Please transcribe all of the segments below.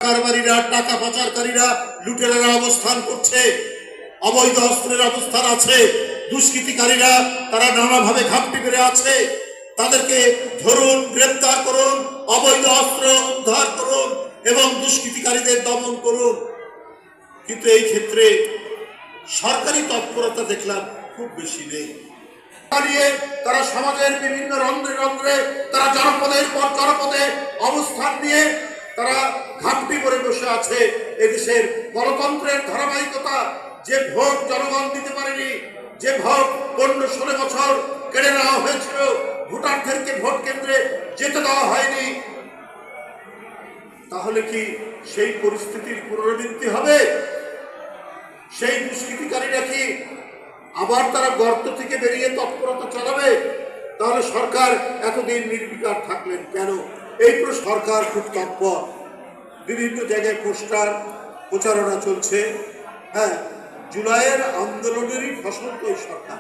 কারবারিরা, টাকা পাচারকারীরা, লুটেরারা অবস্থান করছে, অবৈধ অস্ত্রের অবস্থান আছে, দুষ্কৃতিকারীরা তারা নানাভাবে ঘাপটি মেরে আছে। তাদেরকে ধরুন, গ্রেপ্তার করুন, অবৈধ অস্ত্র উদ্ধার করুন এবং দুষ্কৃতিকারীদের দমন করুন। কিন্তু এই ক্ষেত্রে সরকারি তৎপরতা দেখলাম খুব বেশি নেই। তারা সমাজের বিভিন্ন রন্ধ্রে রন্ধ্রে তারা জনপদের পর জনপদে অবস্থান নিয়ে তারা ঘাপটি করে বসে আছে। এদেশের গণতন্ত্রের ধারাবাহিকতা, যে ভোট জনগণ দিতে পারেনি, যে ভোট 15-16 বছর কেড়ে নেওয়া হয়েছিল, ভোটারদেরকে ভোট কেন্দ্রে যেতে দেওয়া হয়নি, তাহলে কি সেই পরিস্থিতির পুনরাবৃত্তি হবে? সেই দুষ্কৃতিকারীরা কি আবার তারা গর্ত থেকে বেরিয়ে তৎপরতা চালাবে? তাহলে সরকার এতদিন নির্বিকার থাকলেন কেন? এই সরকার খুব তৎপর, বিভিন্ন জায়গায় পোস্টার প্রচারণা চলছে। হ্যাঁ, জুলাইয়ের আন্দোলনেরই ফসল তো এই সরকার।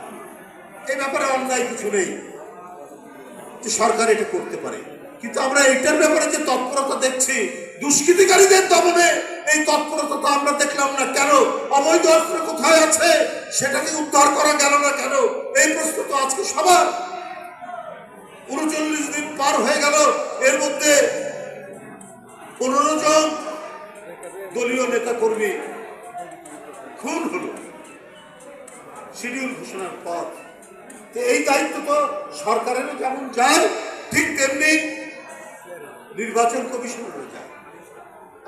এই ব্যাপারে অন্যায় কিছু নেই যে সরকার এটা করতে পারে, কিন্তু আমরা এইটার ব্যাপারে যে তৎপরতা দেখছি, দুষ্কৃতিকারীদের দমনে এই তৎপরতা তো আমরা দেখলাম না কেন? অবৈধ অস্ত্র কোথায় আছে সেটাকে উদ্ধার করা গেল না কেন? এই প্রশ্ন তো আজকে সবার। 39 দিন পার হয়ে গেল, এর মধ্যে 15 জন দলীয় নেতা কর্মী খুন হলো শিডিউল ঘোষণার পর। এই দায়িত্ব তো সরকারেরও যেমন যায়, ঠিক তেমনি নির্বাচন কমিশনেরও যায়।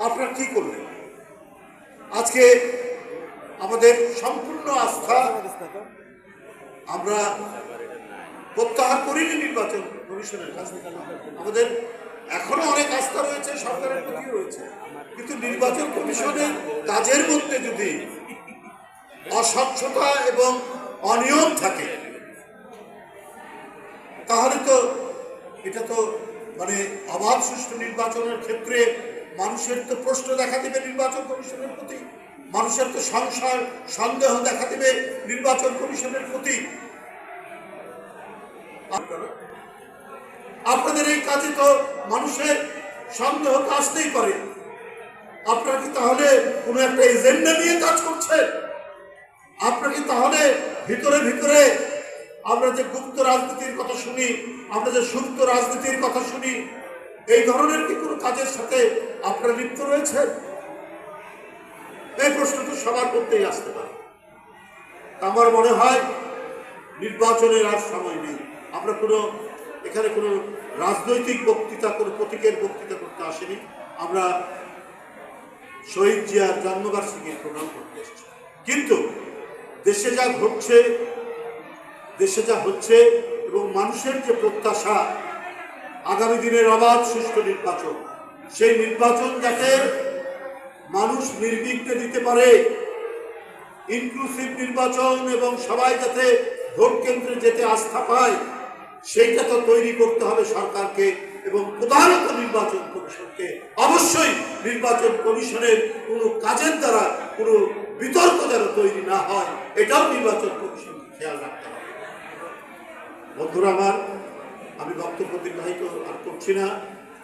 আপনারা কি করলেন? আজকে আমাদের সম্পূর্ণ আস্থা আমরা প্রত্যাহার করিনি নির্বাচন কমিশনের কাছে। আমাদের এখনো অনেক আস্থা রয়েছে, সরকারের প্রতি রয়েছে, কিন্তু নির্বাচন কমিশনের কাজের মধ্যে যদি অস্বচ্ছতা এবং অনিয়ম থাকে তাহলে তো এটা তো মানে অবাধ সুষ্ঠু নির্বাচনের ক্ষেত্রে মানুষের তো প্রশ্ন দেখা দেবে নির্বাচন কমিশনের প্রতি, মানুষের তো সংশয় সন্দেহ দেখা দেবে নির্বাচন কমিশনের প্রতি। আপনাদের এই কাজে তো মানুষের সন্দেহ তো আসতেই পারে। আপনারা কি তাহলে কোনো একটা এজেন্ডা নিয়ে কাজ করছেন? আপনারা কি তাহলে ভিতরে ভিতরে আমরা যে গুপ্ত রাজনীতির কথা শুনি, আমরা যে সুপ্ত রাজনীতির কথা শুনি, এই ধরনের কি কোনো কাজের সাথে আপনারা লিপ্ত রয়েছেন? এই প্রশ্ন তো সবার মধ্যেই আসতে পারে। আমার মনে হয় নির্বাচনের আর সময় নেই। আমরা এখানে কোনো রাজনৈতিক বক্তৃতা, কোনো প্রতীকের বক্তৃতা করতে আসেনি। আমরা শহীদ জিয়ার জন্মবার্ষিকী প্রণাম করতে এসেছি। কিন্তু দেশে যা ঘটছে, দেশে যা হচ্ছে এবং মানুষের যে প্রত্যাশা আগামী দিনের অবাধ সুষ্ঠু নির্বাচন, সেই নির্বাচন যাতে মানুষ নির্বিঘ্নে দিতে পারে, ইনক্লুসিভ নির্বাচন এবং সবাই যাতে ভোট কেন্দ্রে যেতে আস্থা পায়, সেইটা তো তৈরি করতে হবে সরকারকে এবং প্রধানত নির্বাচন কমিশনকে। অবশ্যই নির্বাচন কমিশনের কোনো কাজের দ্বারা কোনো বিতর্ক যেন তৈরি না হয়, এটাও নির্বাচন কমিশনকে খেয়াল রাখতে হবে। বন্ধুরা আমার, আমি বক্তব্য দীর্ঘায়িত আর করছি না,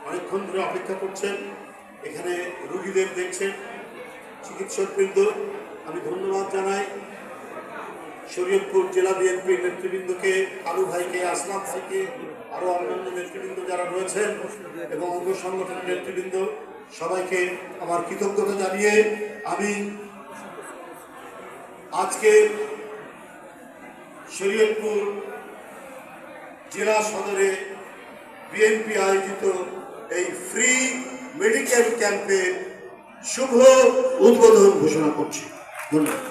অনেকক্ষণ ধরে অপেক্ষা করছেন, এখানে রোগীদের দেখছেন, চিকিৎসকবৃন্দ আমি ধন্যবাদ জানাই। শরীয়তপুর জেলা বিএনপির নেতৃবৃন্দকে, কালু ভাইকে, আসলাম ভাইকে, আরো অন্যান্য নেতৃবৃন্দ যারা রয়েছেন এবং অঙ্গ সংগঠনের নেতৃবৃন্দ, সবাইকে আমার কৃতজ্ঞতা জানিয়ে আমি আজকে শরীয়তপুর জেলা সদরে বিএনপি আয়োজিত এই ফ্রি মেডিকেল ক্যাম্পের শুভ উদ্বোধন ঘোষণা করছি। ধন্যবাদ।